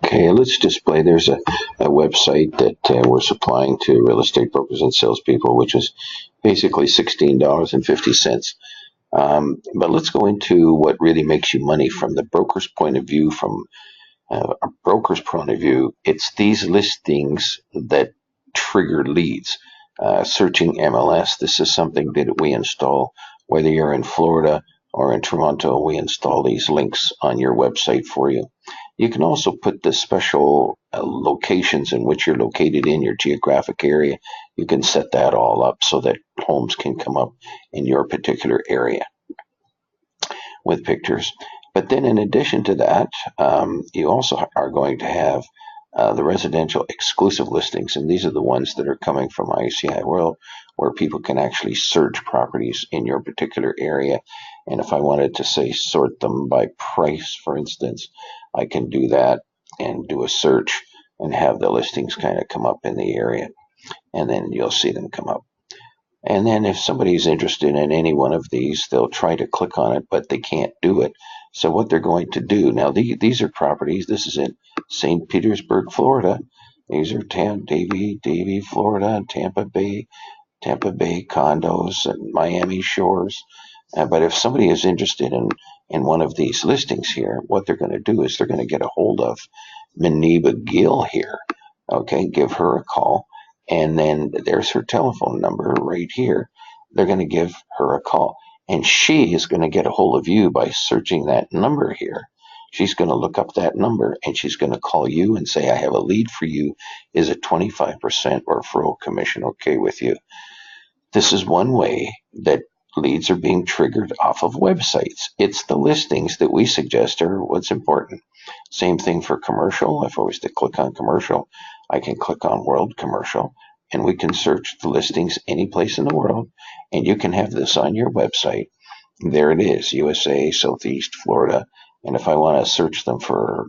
Okay, let's display. There's a website that we're supplying to real estate brokers and salespeople, which is basically $16.50. But let's go into what really makes you money from the broker's point of view. From a broker's point of view, it's these listings that trigger leads. Searching MLS, this is something that we install. Whether you're in Florida or in Toronto, we install these links on your website for you. You can also put the special locations in which you're located in your geographic area. You can set that all up so that homes can come up in your particular area with pictures. But then in addition to that, you also are going to have the residential exclusive listings, and these are the ones that are coming from ICIWorld, where people can actually search properties in your particular area. And if I wanted to, say, sort them by price, for instance, I can do that and do a search and have the listings kind of come up in the area, and then you'll see them come up. And then if somebody's interested in any one of these, they'll try to click on it, but they can't do it. So what they're going to do, now these are properties, this is in St. Petersburg, Florida. These are Davie, Florida, Tampa Bay condos, and Miami Shores. But if somebody is interested in one of these listings here, what they're going to do is they're going to get a hold of Maniba Gill here. Okay, give her a call. And then there's her telephone number right here. They're going to give her a call. And she is going to get a hold of you by searching that number here. She's going to look up that number and she's going to call you and say, I have a lead for you. Is a 25% referral commission okay with you? This is one way that leads are being triggered off of websites. It's the listings that we suggest are what's important. Same thing for commercial. If I was to click on commercial, I can click on World Commercial, and we can search the listings any place in the world, and you can have this on your website. There it is, USA, Southeast Florida. And if I want to search them for,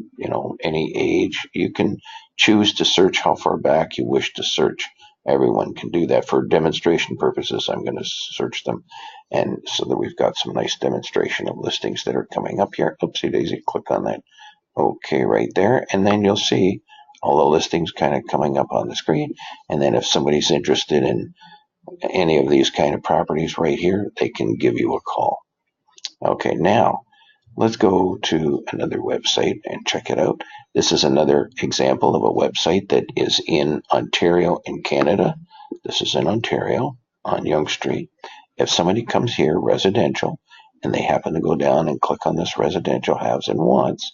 any age, you can choose to search how far back you wish to search. Everyone can do that. For demonstration purposes, I'm going to search them, and so that we've got some nice demonstration of listings that are coming up here. Oopsie daisy, click on that. Okay, right there, and then you'll see all the listings kind of coming up on the screen. And then if somebody's interested in any of these kind of properties right here, they can give you a call. Okay, now let's go to another website and check it out. This is another example of a website that is in Ontario in Canada. This is in Ontario on Yonge Street. If somebody comes here, residential, and they happen to go down and click on this residential haves and wants,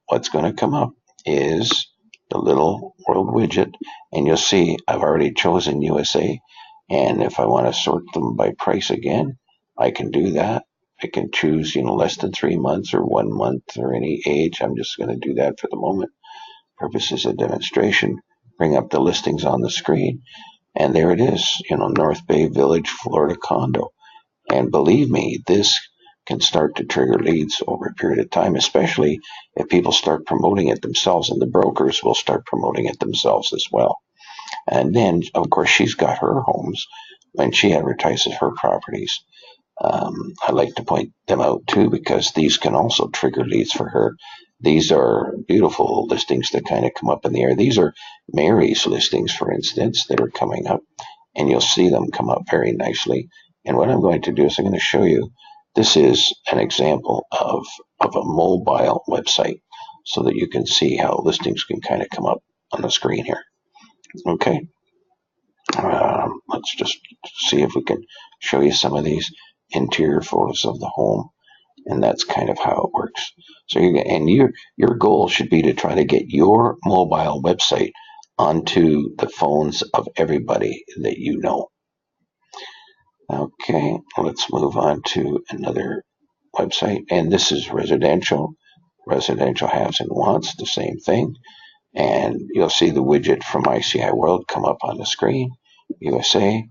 what's going to come up is the little world widget, and you'll see I've already chosen USA. And if I want to sort them by price again, I can do that. I can choose, less than 3 months or 1 month or any age. I'm just going to do that for the moment. Purposes of demonstration. Bring up the listings on the screen. And there it is, North Bay Village, Florida condo. And believe me, this can start to trigger leads over a period of time, especially if people start promoting it themselves, and the brokers will start promoting it themselves as well. And then, of course, she's got her homes when she advertises her properties. I like to point them out too, because these can also trigger leads for her. These are beautiful listings that kind of come up in the air. These are Mary's listings, for instance, that are coming up, and you'll see them come up very nicely. And what I'm going to do is I'm going to show you, this is an example of a mobile website so that you can see how listings can kind of come up on the screen here. Okay. Let's just see if we can show you some of these interior photos of the home, and that's kind of how it works. So your goal should be to try to get your mobile website onto the phones of everybody that you know. Okay, let's move on to another website, and this is residential haves and wants, the same thing. And you'll see the widget from ICIWorld come up on the screen, USA,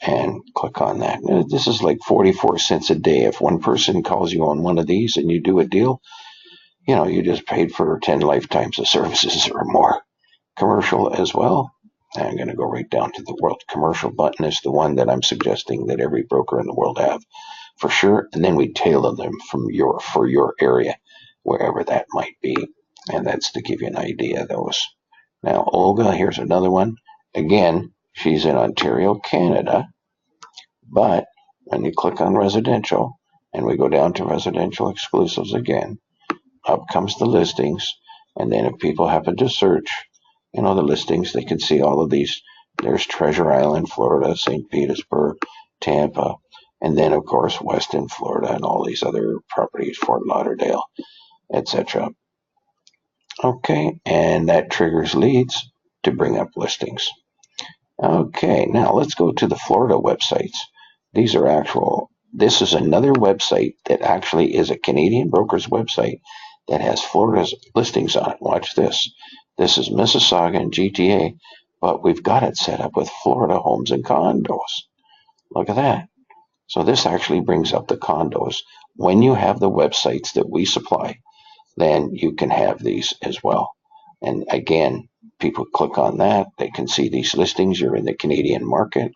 and click on that. This is like 44 cents a day. If one person calls you on one of these and you do a deal, you just paid for 10 lifetimes of services or more. Commercial as well. I'm going to go right down to the World Commercial button. Is the one that I'm suggesting that every broker in the world have for sure. And then we tailor them for your area. wherever that might be. And that's to give you an idea of those. Now, Olga, here's another one. Again, she's in Ontario, Canada, but when you click on residential and we go down to residential exclusives again, up comes the listings. And then if people happen to search, the listings, they can see all of these. There's Treasure Island, Florida, St. Petersburg, Tampa, and then, of course, Weston, Florida, and all these other properties, Fort Lauderdale, etc. Okay, and that triggers leads to bring up listings. Okay, now let's go to the Florida websites. This is another website that actually is a Canadian broker's website that has Florida's listings on it. Watch this. This is Mississauga and GTA, but we've got it set up with Florida homes and condos. Look at that. So this actually brings up the condos. When you have the websites that we supply, then you can have these as well. And again, people click on that, they can see these listings. You're in the Canadian market,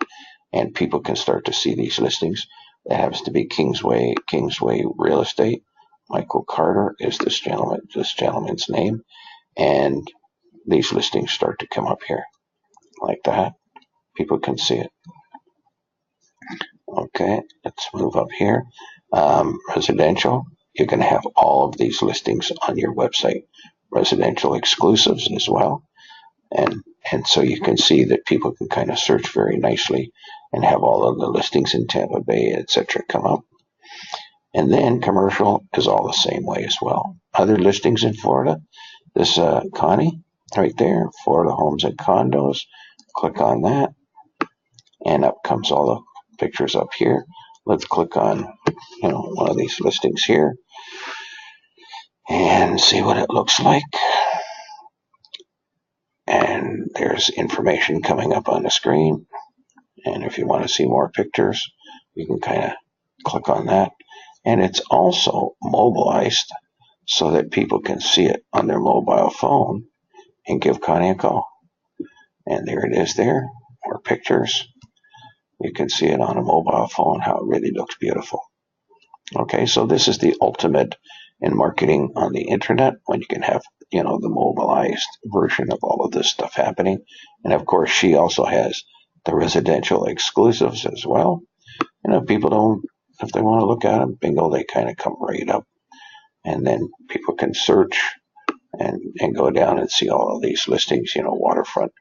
and people can start to see these listings. That happens to be Kingsway Real Estate. Michael Carter is this gentleman's name, and these listings start to come up here like that. People can see it. Okay, let's move up here. Residential, you're going to have all of these listings on your website. Residential exclusives as well. And so you can see that people can kind of search very nicely and have all of the listings in Tampa Bay, etc. come up. And then commercial is all the same way as well. Other listings in Florida, this Connie right there, Florida Homes and Condos. Click on that, and up comes all the pictures up here. Let's click on one of these listings here and see what it looks like. And there's information coming up on the screen. And if you want to see more pictures, you can kind of click on that. And it's also mobilized so that people can see it on their mobile phone and give Connie a call. And there it is there, more pictures. You can see it on a mobile phone, how it really looks beautiful. Okay, so this is the ultimate in marketing on the internet, when you can have, the mobilized version of all of this stuff happening. And of course, she also has the residential exclusives as well. People don't, if they want to look at them, bingo, they kind of come right up. And then people can search and go down and see all of these listings, waterfront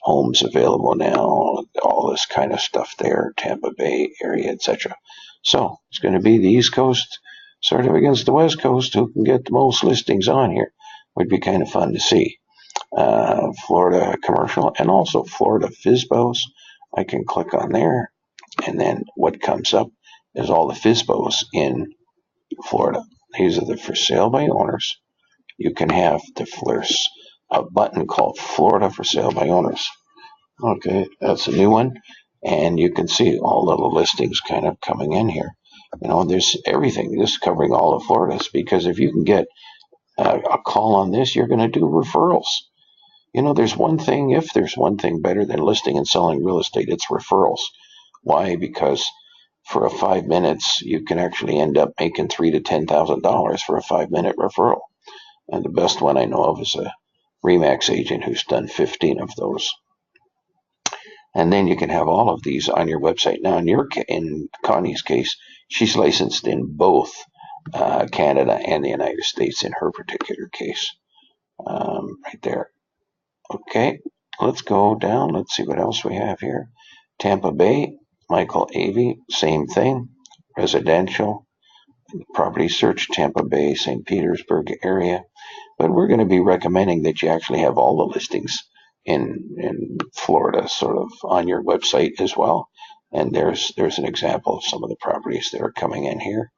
homes available now, all this kind of stuff there, Tampa Bay area, etc. So it's going to be the East Coast sort of against the West Coast. Who can get the most listings on here? Would be kind of fun to see. Florida commercial and also Florida FSBOs. I can click on there, and then what comes up is all the FSBOs in Florida. These are the for sale by owners. You can have a button called Florida for sale by owners. Okay, that's a new one. And you can see all of the listings kind of coming in here. There's everything. This is covering all of Florida's, because if you can get a call on this, you're going to do referrals. There's one thing, if there's one thing better than listing and selling real estate, it's referrals. Why? Because for 5 minutes, you can actually end up making $3,000 to $10,000 for a 5-minute referral. And the best one I know of is a Remax agent who's done 15 of those. And then you can have all of these on your website. Now, in Connie's case, she's licensed in both Canada and the United States in her particular case. Right there. Okay, let's go down. Let's see what else we have here. Tampa Bay, Michael Avey, same thing. Residential, property search, Tampa Bay, St. Petersburg area. But we're going to be recommending that you actually have all the listings in Florida sort of on your website as well. And there's an example of some of the properties that are coming in here.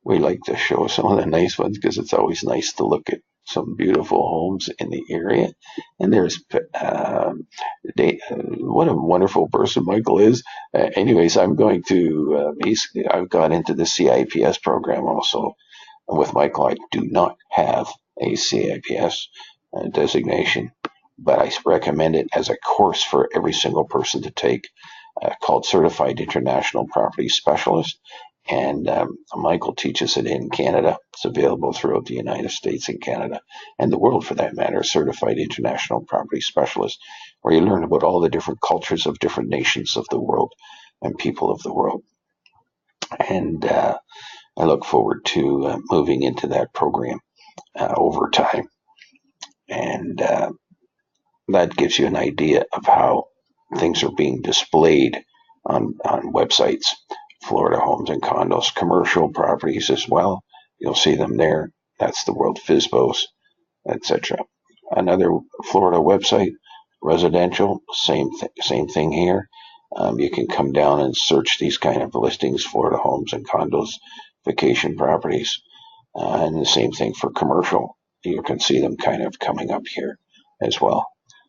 We like to show some of the nice ones because it's always nice to look at some beautiful homes in the area. And there's what a wonderful person Michael is. Anyways, I'm going to I've gone into the CIPS program also with Michael. I do not have a CIPS designation, but I recommend it as a course for every single person to take, called Certified International Property Specialist. And Michael teaches it in Canada. It's available throughout the United States and Canada, and the world for that matter, certified international property specialist, where you learn about all the different cultures of different nations of the world and people of the world. And I look forward to moving into that program over time. And that gives you an idea of how things are being displayed on websites. Florida homes and condos, commercial properties as well. You'll see them there. That's the World FSBOs, etc. Another Florida website, residential, same thing here. You can come down and search these kind of listings, Florida homes and condos, vacation properties, and the same thing for commercial. You can see them kind of coming up here as well.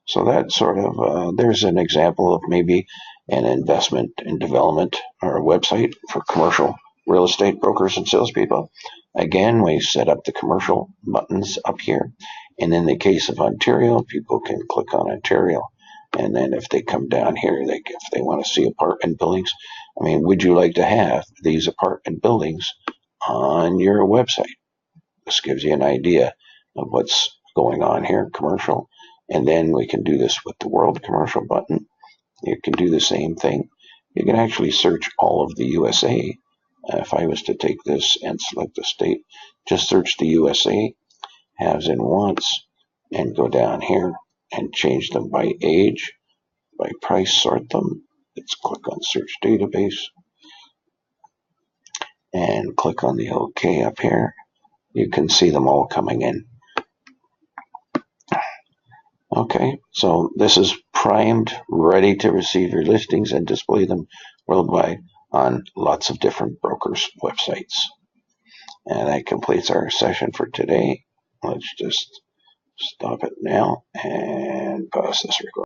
So that sort of, there's an example of maybe an investment and development or a website for commercial real estate brokers and salespeople. Again, we set up the commercial buttons up here. And in the case of Ontario, people can click on Ontario. And then if they come down here, if they want to see apartment buildings, I mean, would you like to have these apartment buildings on your website? This gives you an idea of what's going on here, commercial. And then we can do this with the World Commercial button. You can do the same thing. You can actually search all of the USA. If I was to take this and select the state, just search the USA, haves and wants, and go down here and change them by age, by price, sort them. Let's click on search database and click on the OK up here. You can see them all coming in. Okay, so this is primed, ready to receive your listings and display them worldwide on lots of different brokers' websites. And that completes our session for today. Let's just stop it now and pause this recording.